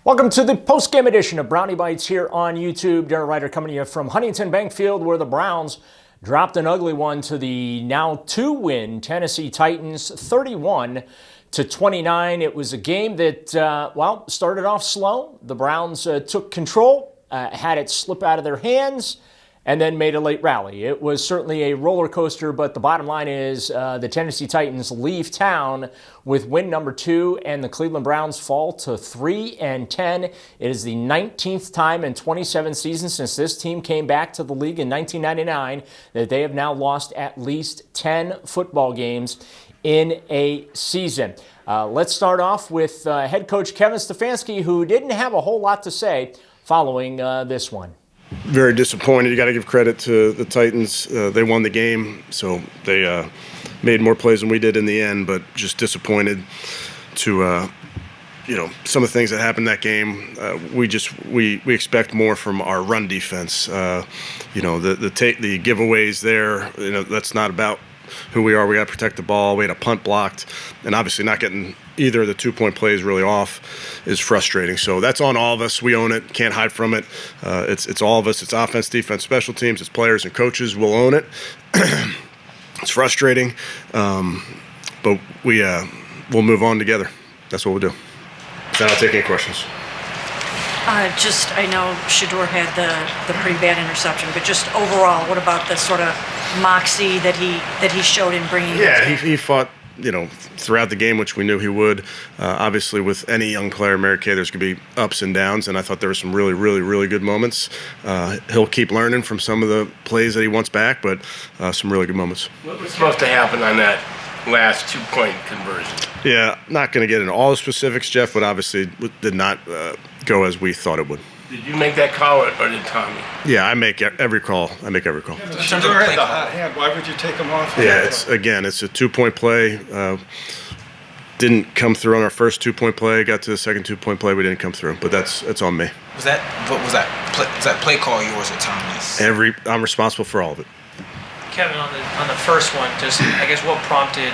Welcome to the post-game edition of Brownie Bites here on YouTube. Daryl Ruiter coming to you from Huntington Bank Field, where the Browns dropped an ugly one to the now 2-win Tennessee Titans, 31-29. It was a game that, started off slow. The Browns took control, had it slip out of their hands, and then made a late rally. It was certainly a roller coaster, but the bottom line is the Tennessee Titans leave town with win number 2, and the Cleveland Browns fall to 3-10. It is the 19th time in 27 seasons since this team came back to the league in 1999 that they have now lost at least 10 football games in a season. Let's start off with head coach Kevin Stefanski, who didn't have a whole lot to say following this one. Very disappointed. You got to give credit to the Titans. They won the game, so they made more plays than we did in the end, but just disappointed to, some of the things that happened in that game. We expect more from our run defense. The giveaways there, that's not about who we are. We got to protect the ball. We had a punt blocked, and obviously not getting either of the 2-point plays really off is frustrating. So that's on all of us. We own it. Can't hide from it. It's all of us. It's offense, defense, special teams. It's players and coaches. We'll own it. It's frustrating, but we'll move on together. That's what we'll do. Then I'll take any questions. I know Sheduer had the pretty bad interception, but just overall, what about the sort of moxie that he showed in bringing? Yeah, he fought, throughout the game, which we knew he would. Obviously, with any young player, Mary Kay, there's going to be ups and downs, and I thought there were some really, really, really good moments. He'll keep learning from some of the plays that he wants back, but some really good moments. What was supposed to happen on that last 2-point conversion? Yeah, not going to get into all the specifics, Jeff, but obviously did not go as we thought it would. Did you make that call or did Tommy? Yeah, I make every call. Sheduer had the hot hand. Why would you take him off? Yeah, it's a 2-point play. Didn't come through on our first 2-point play. Got to the second 2-point play, we didn't come through. But that's on me. Was that play call yours or Tommy's? I'm responsible for all of it. Kevin, on the first one, what prompted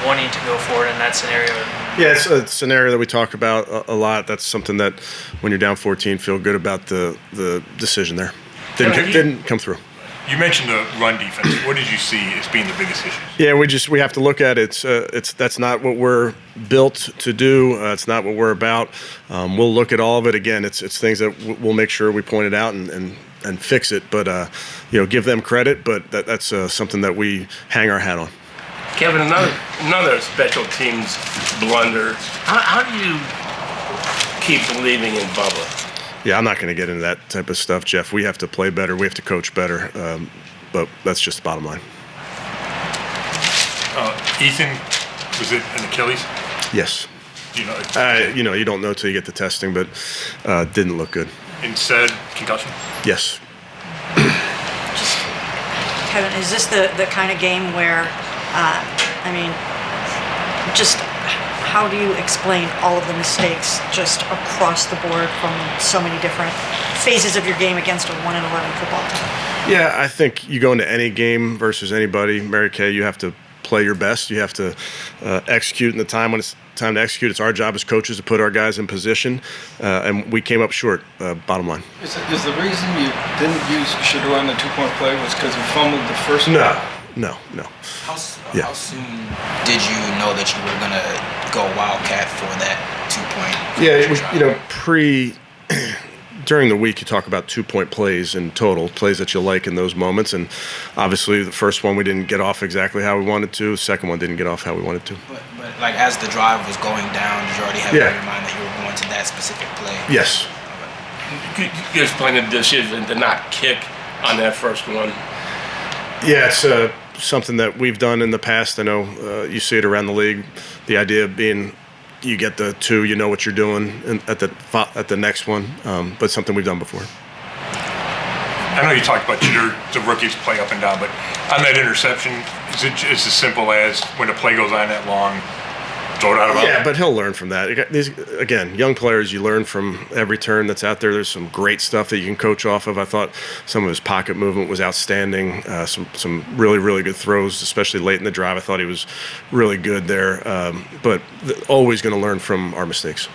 wanting to go forward in that scenario? Yeah, it's a scenario that we talk about a lot. That's something that when you're down 14, feel good about the decision there. Didn't come through. You mentioned the run defense. What did you see as being the biggest issue? Yeah, we have to look at it. That's not what we're built to do. It's not what we're about. We'll look at all of it again. It's things that we'll make sure we point it out and fix it. But give them credit. But that's something that we hang our hat on. Kevin, another special teams blunder. How do you keep believing in Bubba? Yeah, I'm not going to get into that type of stuff, Jeff. We have to play better. We have to coach better. But that's just the bottom line. Ethan, was it an Achilles? Yes. Do you know? You don't know till you get the testing, but didn't look good. And said concussion? Yes. Kevin, is this the kind of game where, how do you explain all of the mistakes just across the board from so many different phases of your game against a 1-11 football team? Yeah, I think you go into any game versus anybody, Mary Kay, you have to play your best. You have to execute in the time when it's time to execute. It's our job as coaches to put our guys in position, and we came up short, bottom line. Is the reason you didn't use Sheduer on the 2-point play was because you fumbled the first one? No. How soon did you know that you were going to go Wildcat for that 2-point? Yeah, during the week you talk about 2-point plays in total, plays that you like in those moments, and obviously the first one we didn't get off exactly how we wanted to. The second one didn't get off how we wanted to. But as the drive was going down, did you already have in your mind that you were going to that specific play? Yes. Could you explain the decision to not kick on that first one? Yeah, it's something that we've done in the past. I know you see it around the league. The idea of being, you get the 2, you know what you're doing at the next one, but something we've done before. I know you talked about the rookies play up and down, but on that interception, is it as simple as when a play goes on that long, throw it out of bounds? Yeah, but he'll learn from that. Again, young players, you learn from every turn that's out there. There's some great stuff that you can coach off of. I thought some of his pocket movement was outstanding. Some really, really good throws, especially late in the drive. I thought he was really good there. But always going to learn from our mistakes.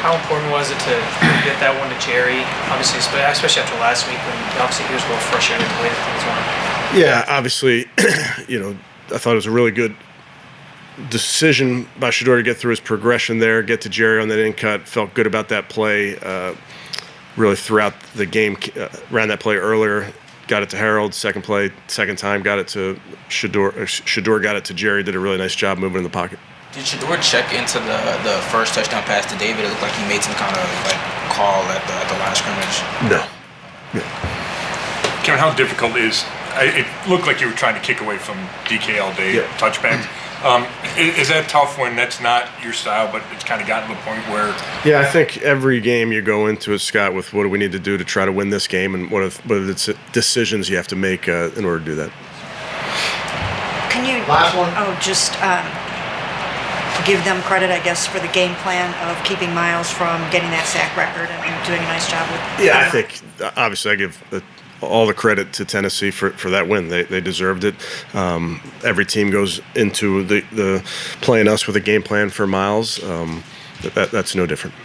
How important was it to get that one to Jerry? Obviously, especially after last week when obviously he was a little frustrated the way that things went. Yeah, obviously, I thought it was a really good decision by Sheduer to get through his progression there, get to Jerry on that in cut. Felt good about that play. Really throughout the game, ran that play earlier. Got it to Harold, second time, got it to Sheduer. Sheduer got it to Jerry, did a really nice job moving in the pocket. Did Sheduer check into the first touchdown pass to David? It looked like he made some kind of call at the line of scrimmage. No. Kevin, how difficult is it? Looked like you were trying to kick away from DK all day, touchbacks. Is that tough when that's not your style, but it's kind of gotten to the point where? Yeah, I think every game you go into it, Scott, with what do we need to do to try to win this game, and what are the decisions you have to make in order to do that. Can you Last one. just give them credit, I guess, for the game plan of keeping Myles from getting that sack record and doing a nice job with? Yeah, I think obviously I give all the credit to Tennessee for that win. They deserved it. Every team goes into the playing us with a game plan for Myles. That's no different.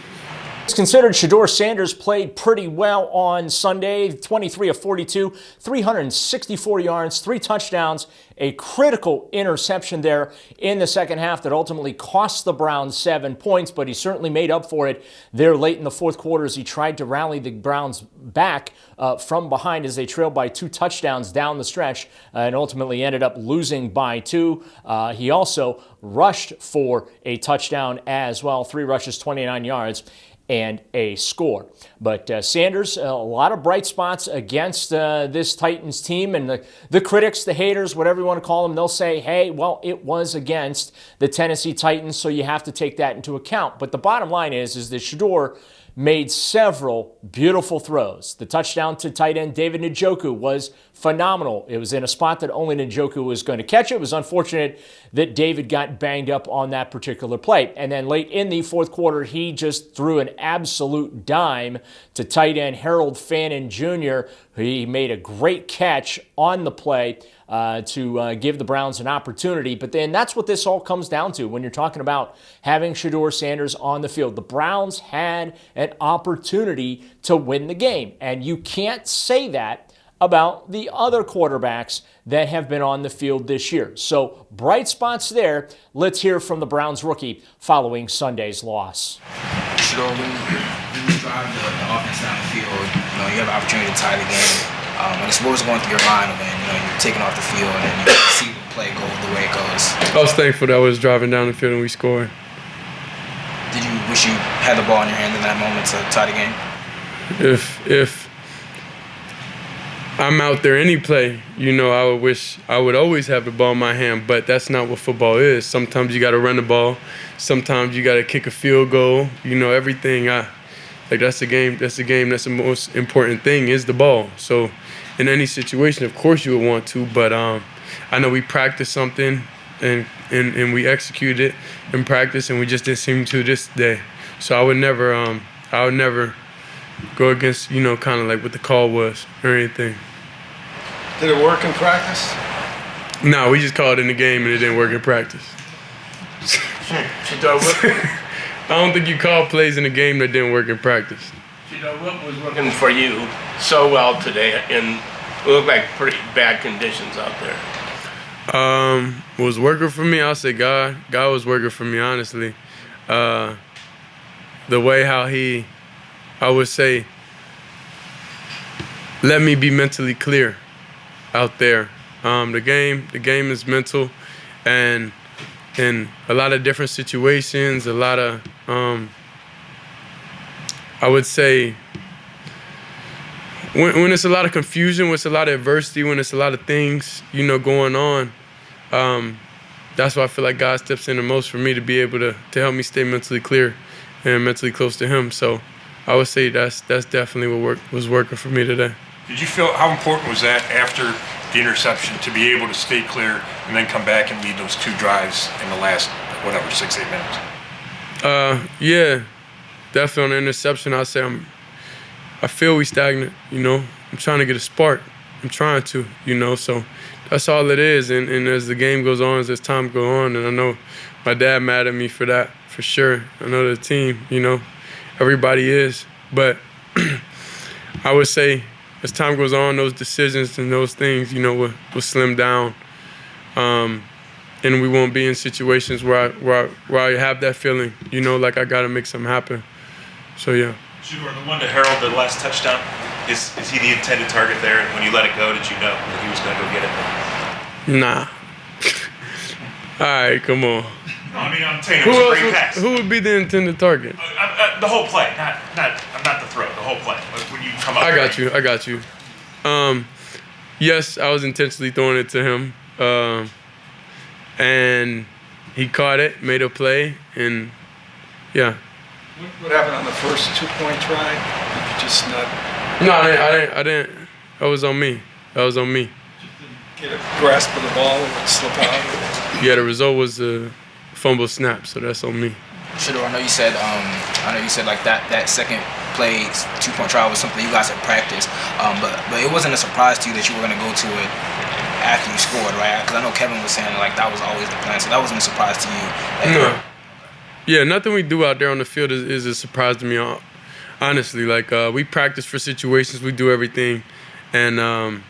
It's considered Sheduer Sanders played pretty well on Sunday, 23 of 42, 364 yards, 3 touchdowns, a critical interception there in the second half that ultimately cost the Browns 7 points, but he certainly made up for it there late in the fourth quarter as he tried to rally the Browns back from behind as they trailed by 2 touchdowns down the stretch and ultimately ended up losing by 2. He also rushed for a touchdown as well, 3 rushes, 29 yards. And a score. But Sanders, a lot of bright spots against this Titans team, and the critics, the haters, whatever you want to call them, they'll say, hey, well, it was against the Tennessee Titans, so you have to take that into account. But the bottom line is that Sheduer made several beautiful throws. The touchdown to tight end David Njoku was phenomenal. It was in a spot that only Njoku was going to catch it. It was unfortunate that David got banged up on that particular play. And then late in the fourth quarter, he just threw an absolute dime to tight end Harold Fannin Jr. He made a great catch on the play to give the Browns an opportunity. But then that's what this all comes down to when you're talking about having Sheduer Sanders on the field. The Browns had an opportunity to win the game. And you can't say that about the other quarterbacks that have been on the field this year. So bright spots there. Let's hear from the Browns rookie following Sunday's loss. Sheduer, when you drive the offense down the field, you have an opportunity to tie the game. What was going through your mind when you're taking off the field and you see the play go the way it goes? I was thankful that I was driving down the field and we scored. Did you wish you had the ball in your hand in that moment to tie the game? If I'm out there any play, I would wish I would always have the ball in my hand, but that's not what football is. Sometimes you got to run the ball. Sometimes you got to kick a field goal. Everything. That's the game. That's the most important thing is the ball. So in any situation, of course you would want to, but I know we practiced something and we executed it in practice, and we just didn't seem to this day. So I would never go against, kind of like what the call was or anything. Did it work in practice? No, we just called it in the game and it didn't work in practice. I don't think you call plays in a game that didn't work in practice. What was working for you so well today in what looked like pretty bad conditions out there? What was working for me, I'll say God. God was working for me, honestly. The way how he, I would say, let me be mentally clear out there. The game is mental, and in a lot of different situations, a lot of, I would say, when it's a lot of confusion, when it's a lot of adversity, when it's a lot of things, going on, that's why I feel like God steps in the most for me to be able to help me stay mentally clear and mentally close to Him. So I would say that's definitely what was working for me today. Did you feel, how important was that after the interception to be able to stay clear and then come back and lead those 2 drives in the last, 6-8 minutes? Yeah, definitely on the interception, I'll say I feel we stagnant, I'm trying to get a spark. I'm trying to, so that's all it is. And as the game goes on, as time goes on, and I know my dad mad at me for that, for sure. I know the team, Everybody is. But I would say as time goes on, those decisions and those things, will slim down. And we won't be in situations where I have that feeling, like I got to make something happen. So, yeah. Sheduer, the one to Harold, the last touchdown, is he the intended target there? And when you let it go, did you know that he was going to go get it? Nah. All right, come on. No, I mean, I'm saying it was a great pass. Who would be the intended target? The whole play, not the throw, the whole play. When you come up. I got you. Yes, I was intentionally throwing it to him. And he caught it, made a play, and yeah. What happened on the first 2-point try? Did you just not? No, I didn't. That was on me. Just didn't get a grasp of the ball and slip out. Yeah, the result was a fumble snap, so that's on me. Sheduer, I know you said like that second play 2-point try was something you guys had practiced, but it wasn't a surprise to you that you were going to go to it after you scored, right? Because I know Kevin was saying like that was always the plan, so that wasn't a surprise to you. No. Yeah, nothing we do out there on the field is a surprise to me. Honestly, like we practice for situations, we do everything, and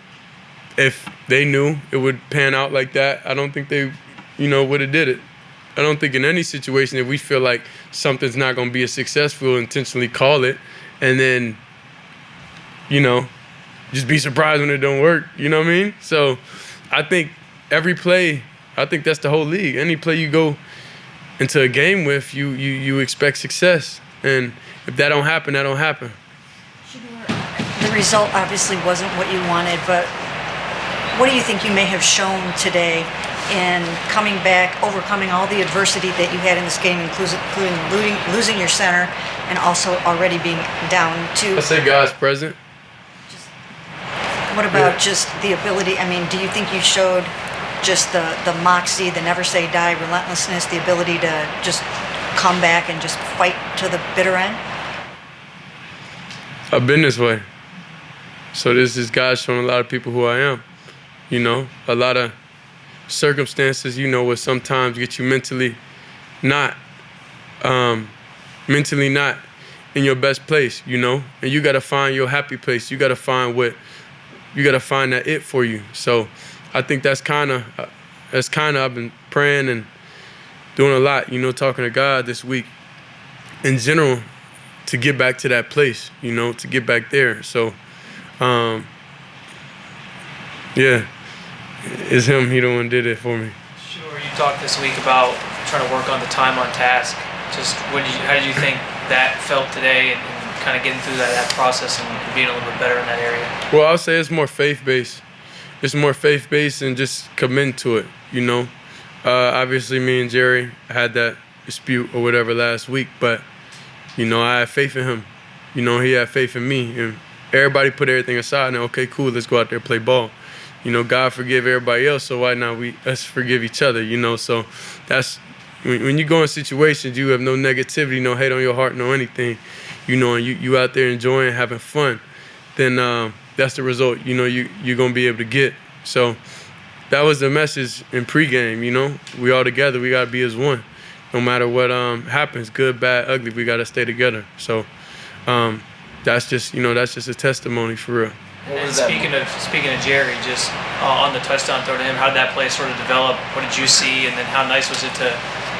if they knew it would pan out like that, I don't think they, would have did it. I don't think in any situation if we feel like something's not going to be a success, we'll intentionally call it, and then, just be surprised when it don't work. You know what I mean? So I think every play, I think that's the whole league. Any play you go into a game with, you expect success. And if that don't happen, that don't happen. The result obviously wasn't what you wanted, but what do you think you may have shown today in coming back, overcoming all the adversity that you had in this game, including losing your center and also already being down to... I say God's present. What about just the ability, do you think you showed just the moxie, the never say die relentlessness, the ability to just come back and just fight to the bitter end? I've been this way. So this is God showing a lot of people who I am. A lot of circumstances, what sometimes get you mentally not in your best place, and you got to find your happy place. You got to find that it for you. So I think that's kind of I've been praying and doing a lot, talking to God this week in general to get back to that place, to get back there. So, yeah, it's him. He the one did it for me. Sure. You talked this week about trying to work on the time on task. Just how did you think that felt today and kind of getting through that process and being a little bit better in that area? Well, I'll say it's more faith-based. It's more faith-based and just commit to it, Obviously, me and Jerry had that dispute or whatever last week, but, I had faith in him. He had faith in me. And everybody put everything aside and, okay, cool, let's go out there and play ball. God forgive everybody else, so why not us forgive each other, So that's, when you go in situations, you have no negativity, no hate on your heart, no anything, and you out there enjoying, having fun, then that's the result, you're going to be able to get. So that was the message in pregame, we all together, we got to be as one. No matter what happens, good, bad, ugly, we got to stay together. So that's just a testimony for real. And speaking of Jerry, just on the touchdown throw to him, how did that play sort of develop? What did you see, and then how nice was it to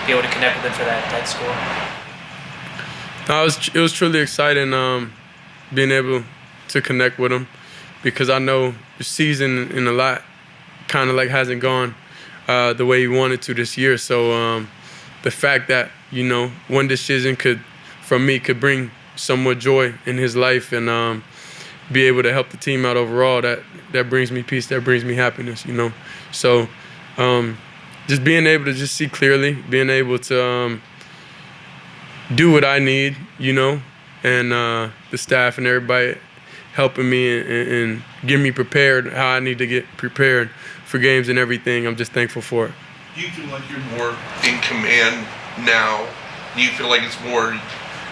be able to connect with him for that score? It was truly exciting being able to connect with him because I know the season in a lot kind of like hasn't gone the way he wanted to this year. So the fact that one decision could bring some more joy in his life and be able to help the team out overall, that brings me peace, that brings me happiness, So just being able to just see clearly, being able to do what I need, and the staff and everybody helping me and get me prepared how I need to get prepared for games and everything. I'm just thankful for it. Do you feel like you're more in command now? Do you feel like it's more,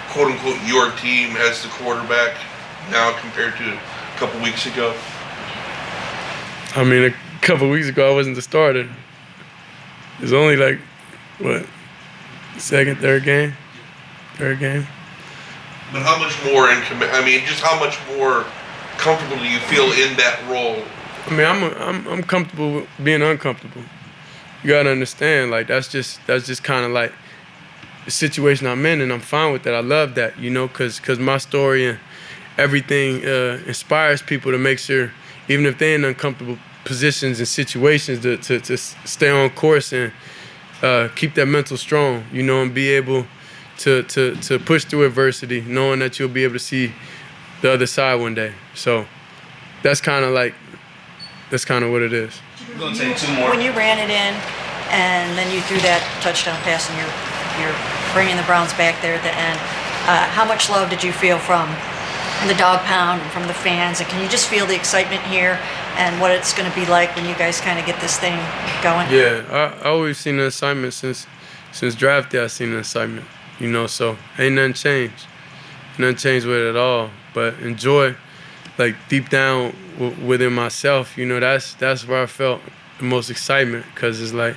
quote unquote, your team as the quarterback now compared to a couple weeks ago? A couple weeks ago I wasn't the starter. It was only second, third game. But how much more in command? I mean, just how much more comfortable do you feel in that role? I mean, I'm comfortable with being uncomfortable. You gotta understand, like that's just kind of like the situation I'm in, and I'm fine with that. I love that, you know, cause my story and everything inspires people to make sure, even if they're in uncomfortable positions and situations, to stay on course and keep that mental strong, you know, and be able to push through adversity, knowing that you'll be able to see the other side one day. So that's kind of what it is. We're gonna take 2 more. When you ran it in, and then you threw that touchdown pass, and you're bringing the Browns back there at the end, how much love did you feel from the dog pound and from the fans? And can you just feel the excitement here and what it's going to be like when you guys kind of get this thing going? Yeah, I always seen the excitement since draft day. I seen the excitement, you know. So ain't nothing changed. Nothing changed with it at all. But enjoy, like deep down within myself, you know. That's where I felt the most excitement, because it's like,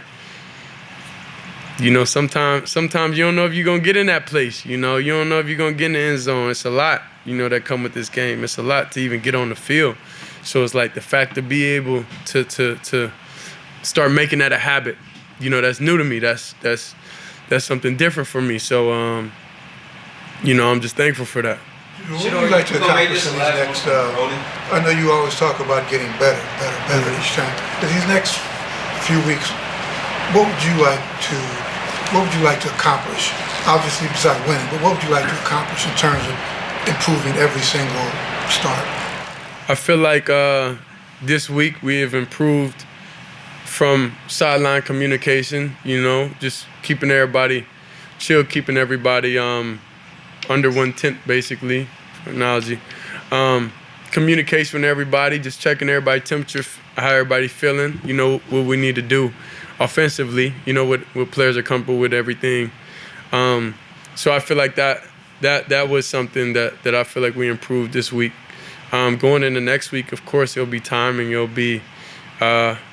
you know, sometimes you don't know if you're gonna get in that place. You know, you don't know if you're gonna get in the end zone. It's a lot, you know, that come with this game. It's a lot to even get on the field. So it's like the fact to be able to start making that a habit, you know, that's new to me. That's something different for me. So, you know, I'm just thankful for that. What would you like to accomplish in these next, I know you always talk about getting better each time. In these next few weeks, what would you like to accomplish? Obviously, besides winning, but what would you like to accomplish in terms of improving every single start? I feel like this week we have improved from sideline communication, you know, just keeping everybody chill, keeping everybody under one tent, basically, for analogy. Communication with everybody, just checking everybody's temperature, how everybody's feeling, you know, what we need to do offensively, you know, what players are comfortable with, everything. So I feel like that was something that I feel like we improved this week. Going into next week, of course, it'll be timing. It'll be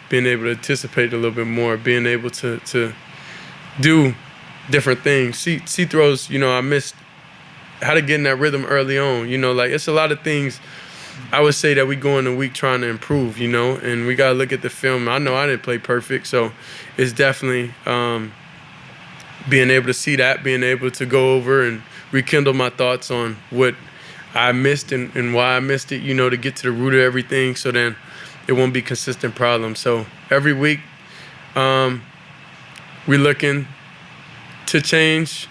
being able to anticipate a little bit more, being able to do different things. See throws, you know, I missed how to get in that rhythm early on. You know, like it's a lot of things I would say that we go in the week trying to improve, you know, and we got to look at the film. I know I didn't play perfect, so it's definitely being able to see that, being able to go over and rekindle my thoughts on what I missed and why I missed it, you know, to get to the root of everything, so then it won't be consistent problems. So every week we're looking to change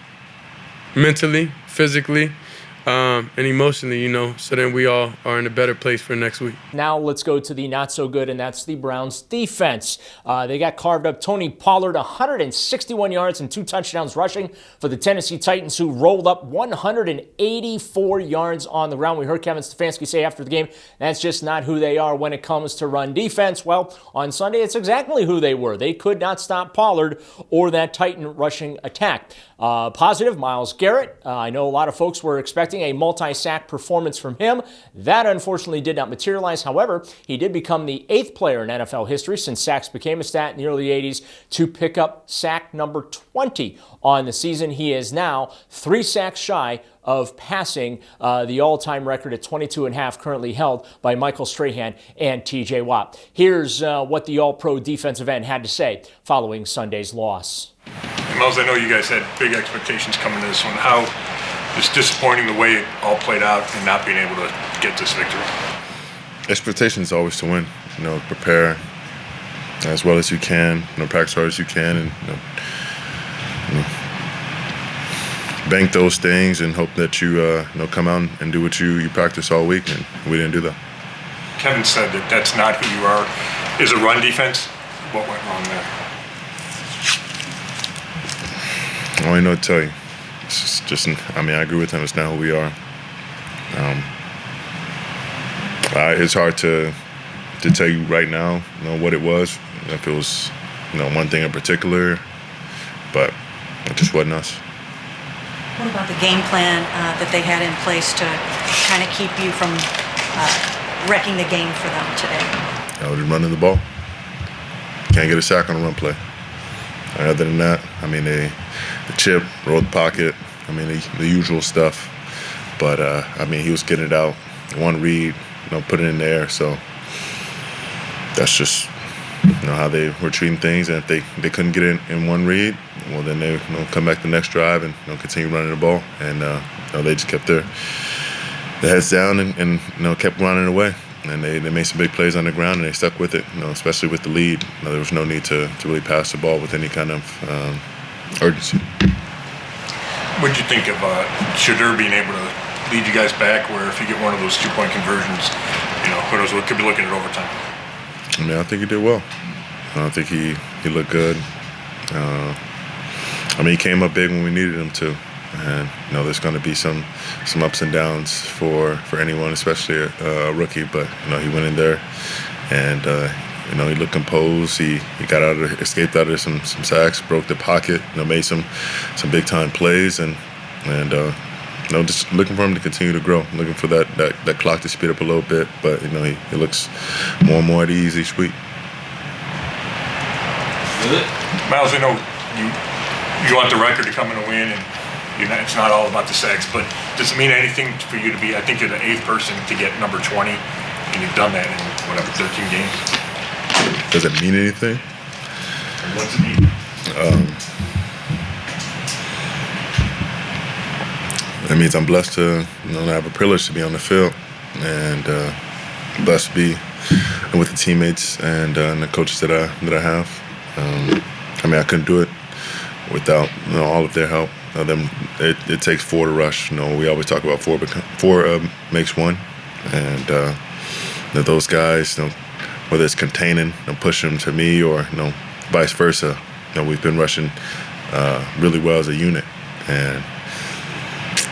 mentally, physically, and emotionally, you know, so then we all are in a better place for next week. Now let's go to the not so good, and that's the Browns defense. They got carved up. Tony Pollard, 161 yards and 2 touchdowns rushing for the Tennessee Titans, who rolled up 184 yards on the ground. We heard Kevin Stefanski say after the game, that's just not who they are when it comes to run defense. Well, on Sunday, it's exactly who they were. They could not stop Pollard or that Titan rushing attack. Positive, Myles Garrett. I know a lot of folks were expecting a multi-sack performance from him. That unfortunately did not materialize. However, he did become the 8th player in NFL history, since sacks became a stat in the early 80s, to pick up sack number 20 on the season. He is now 3 sacks shy of passing the all-time record at 22.5, currently held by Michael Strahan and T.J. Watt. Here's what the All-Pro defensive end had to say following Sunday's loss. Myles, I know you guys had big expectations coming to this one. How it's disappointing the way it all played out and not being able to get this victory? Expectation is always to win. You know, prepare as well as you can, you know, practice hard as you can, and you know, bank those things and hope that you come out and do what you practice all week, and we didn't do that. Kevin said that that's not who you are. Is a run defense? What went wrong there? I don't know what to tell you. It's just, I mean, I agree with him. It's not who we are. It's hard to tell you right now, you know, what it was. If it was, you know, one thing in particular, but it just wasn't us. What about the game plan that they had in place to kind of keep you from wrecking the game for them today? I was running the ball. Can't get a sack on a run play. Other than that, I mean, the chip, roll the pocket, I mean, the usual stuff. But I mean, he was getting it out, one read, put it in there. So that's just how they were treating things. And if they couldn't get it in one read, well, then they come back the next drive and continue running the ball. And they just kept their heads down and kept running away. And they made some big plays on the ground, and they stuck with it, especially with the lead. There was no need to really pass the ball with any kind of urgency. What did you think of Sheduer being able to lead you guys back, where if you get one of those 2-point conversions, who knows, we could be looking at overtime? I mean, I think he did well. I think he looked good. I mean, he came up big when we needed him to. And there's going to be some ups and downs for anyone, especially a rookie. But he went in there, and he looked composed. He escaped out of some sacks, broke the pocket. Made some big time plays, and just looking for him to continue to grow. Looking for that clock to speed up a little bit. But he looks more and more at ease each week. Myles, I know you want the record to come in a win, and it's not all about the sacks, but does it mean anything for you to be, I think you're the 8th person to get number 20, and you've done that in, 13 games? Does it mean anything? What's it mean? It means I'm blessed to have a privilege to be on the field, and blessed to be with the teammates and the coaches that I have. I mean, I couldn't do it without all of their help. It takes 4 to rush. We always talk about 4 makes 1, and those guys, whether it's containing, pushing them to me, or vice versa, we've been rushing really well as a unit, and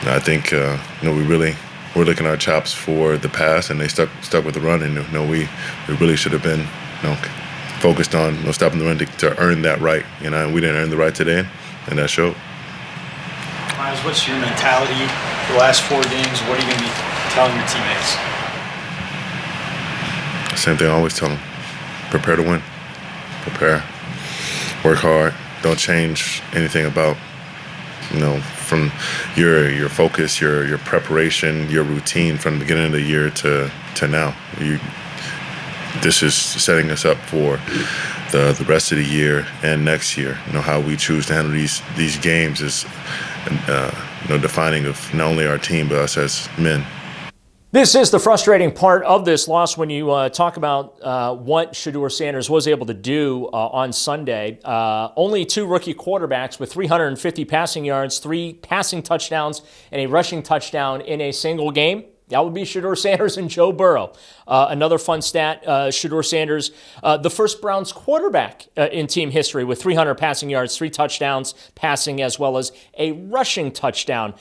I think we're licking our chops for the pass, and they stuck with the run, and we really should have been focused on stopping the run to earn that right, and we didn't earn the right today, and that showed. Myles, what's your mentality the last 4 games? What are you going to be telling your teammates? Same thing I always tell them. Prepare to win. Prepare. Work hard. Don't change anything about, from your focus, your preparation, your routine from the beginning of the year to now. This is setting us up for the rest of the year and next year. How we choose to handle these games is defining of not only our team but us as men. This is the frustrating part of this loss when you talk about what Sheduer Sanders was able to do on Sunday. Only 2 rookie quarterbacks with 350 passing yards, 3 passing touchdowns, and a rushing touchdown in a single game. That would be Sheduer Sanders and Joe Burrow. Another fun stat, Sheduer Sanders, the first Browns quarterback in team history with 300 passing yards, 3 touchdowns passing, as well as a rushing touchdown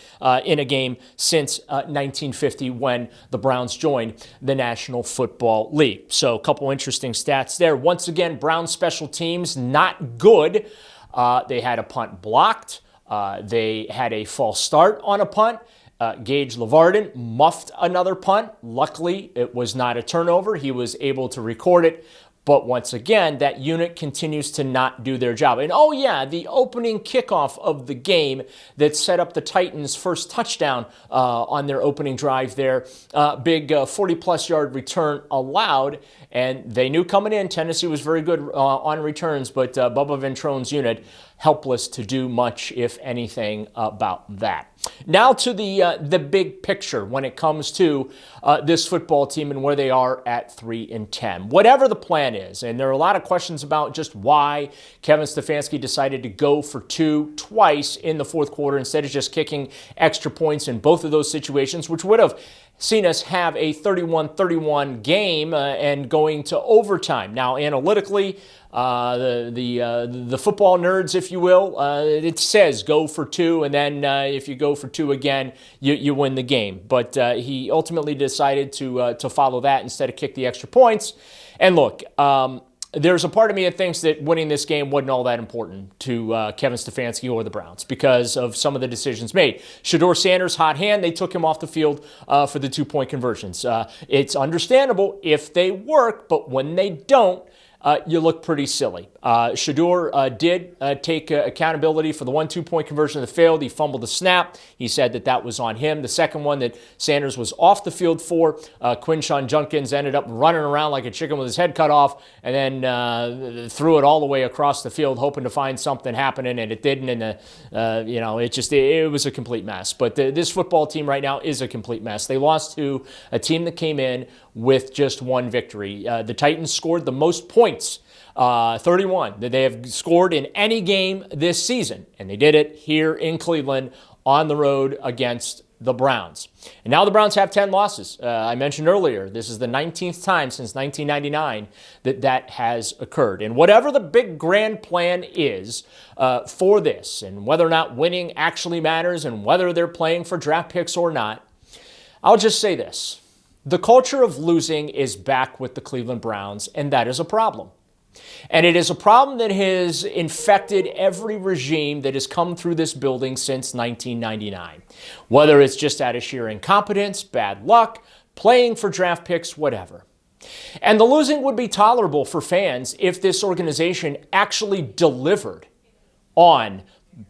in a game since 1950 when the Browns joined the National Football League. So a couple interesting stats there. Once again, Browns special teams not good. They had a punt blocked. They had a false start on a punt. Gage Lavardin muffed another punt. Luckily, it was not a turnover. He was able to record it. But once again, that unit continues to not do their job. And oh yeah, the opening kickoff of the game that set up the Titans' first touchdown on their opening drive there. Big 40-plus yard return allowed. And they knew coming in, Tennessee was very good on returns, but Bubba Ventrone's unit helpless to do much, if anything, about that. Now to the big picture when it comes to this football team and where they are at 3-10. Whatever the plan is, and there are a lot of questions about just why Kevin Stefanski decided to go for 2 twice in the fourth quarter instead of just kicking extra points in both of those situations, which would have seen us have a 31-31 game and going to overtime. Now, analytically, the football nerds, if you will, it says go for 2, and then if you go for 2 again, you win the game. But he ultimately decided to follow that instead of kick the extra points. And look, there's a part of me that thinks that winning this game wasn't all that important to Kevin Stefanski or the Browns because of some of the decisions made. Sheduer Sanders, hot hand, they took him off the field for the 2-point conversions. It's understandable if they work, but when they don't, you look pretty silly. Sheduer did take accountability for the 1 2-point conversion that failed. He fumbled the snap. He said that was on him. The second one that Sanders was off the field for, Quinshon Judkins ended up running around like a chicken with his head cut off and then threw it all the way across the field hoping to find something happening, and it didn't. And, it was a complete mess. But this football team right now is a complete mess. They lost to a team that came in with just one victory. The Titans scored the most points, 31, that they have scored in any game this season. And they did it here in Cleveland on the road against the Browns. And now the Browns have 10 losses. I mentioned earlier, this is the 19th time since 1999 that has occurred. And whatever the big grand plan is for this, and whether or not winning actually matters, and whether they're playing for draft picks or not, I'll just say this. The culture of losing is back with the Cleveland Browns, and that is a problem. And it is a problem that has infected every regime that has come through this building since 1999. Whether it's just out of sheer incompetence, bad luck, playing for draft picks, whatever. And the losing would be tolerable for fans if this organization actually delivered on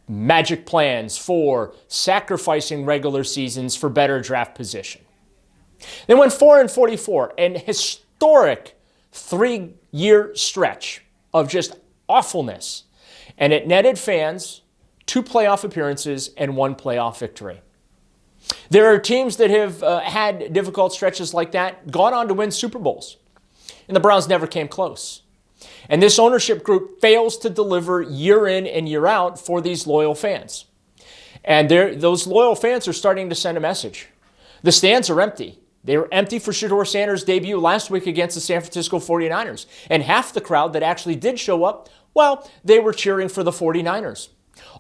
magic plans for sacrificing regular seasons for better draft position. They went 4-44, an historic 3-year stretch of just awfulness. And it netted fans 2 playoff appearances and 1 playoff victory. There are teams that have had difficult stretches like that, gone on to win Super Bowls. And the Browns never came close. And this ownership group fails to deliver year in and year out for these loyal fans. And those loyal fans are starting to send a message. The stands are empty. They were empty for Sheduer Sanders' debut last week against the San Francisco 49ers. And half the crowd that actually did show up, well, they were cheering for the 49ers.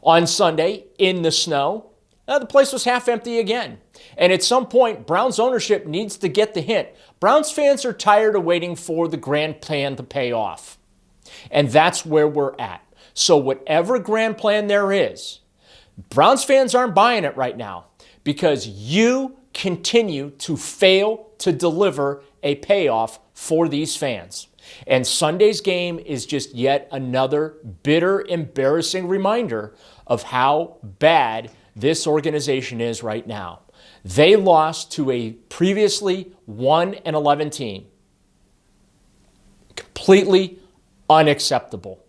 On Sunday, in the snow, the place was half empty again. And at some point, Browns ownership needs to get the hint. Browns fans are tired of waiting for the grand plan to pay off. And that's where we're at. So whatever grand plan there is, Browns fans aren't buying it right now because you continue to fail to deliver a payoff for these fans. And Sunday's game is just yet another bitter, embarrassing reminder of how bad this organization is right now. They lost to a previously 1-11 team. Completely unacceptable.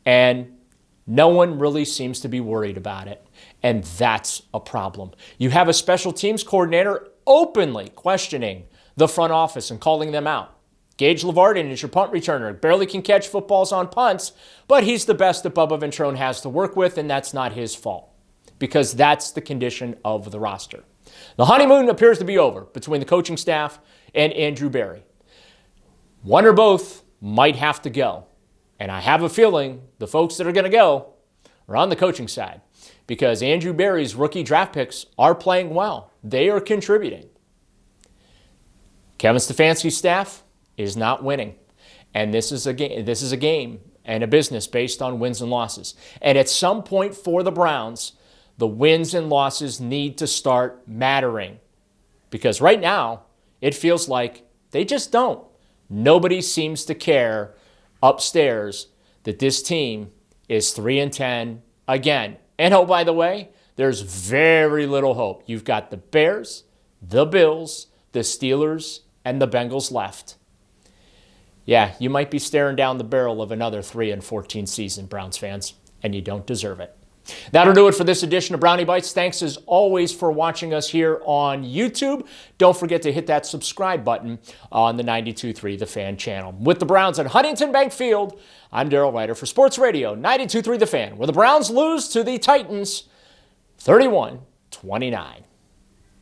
And no one really seems to be worried about it. And that's a problem. You have a special teams coordinator openly questioning the front office and calling them out. Gage Levarden is your punt returner. Barely can catch footballs on punts, but he's the best that Bubba Ventrone has to work with, and that's not his fault because that's the condition of the roster. The honeymoon appears to be over between the coaching staff and Andrew Berry. One or both might have to go. And I have a feeling the folks that are going to go are on the coaching side because Andrew Berry's rookie draft picks are playing well. They are contributing. Kevin Stefanski's staff is not winning. And this is a game and a business based on wins and losses. And at some point for the Browns, the wins and losses need to start mattering. Because right now, it feels like they just don't. Nobody seems to care upstairs that this team is 3-10 again. And oh, by the way, there's very little hope. You've got the Bears, the Bills, the Steelers, and the Bengals left. Yeah, you might be staring down the barrel of another 3-14 season, Browns fans, and you don't deserve it. That'll do it for this edition of Brownie Bites. Thanks as always for watching us here on YouTube. Don't forget to hit that subscribe button on the 92.3 The Fan channel. With the Browns at Huntington Bank Field, I'm Daryl Ruiter for Sports Radio 92.3 The Fan, where the Browns lose to the Titans 31-29.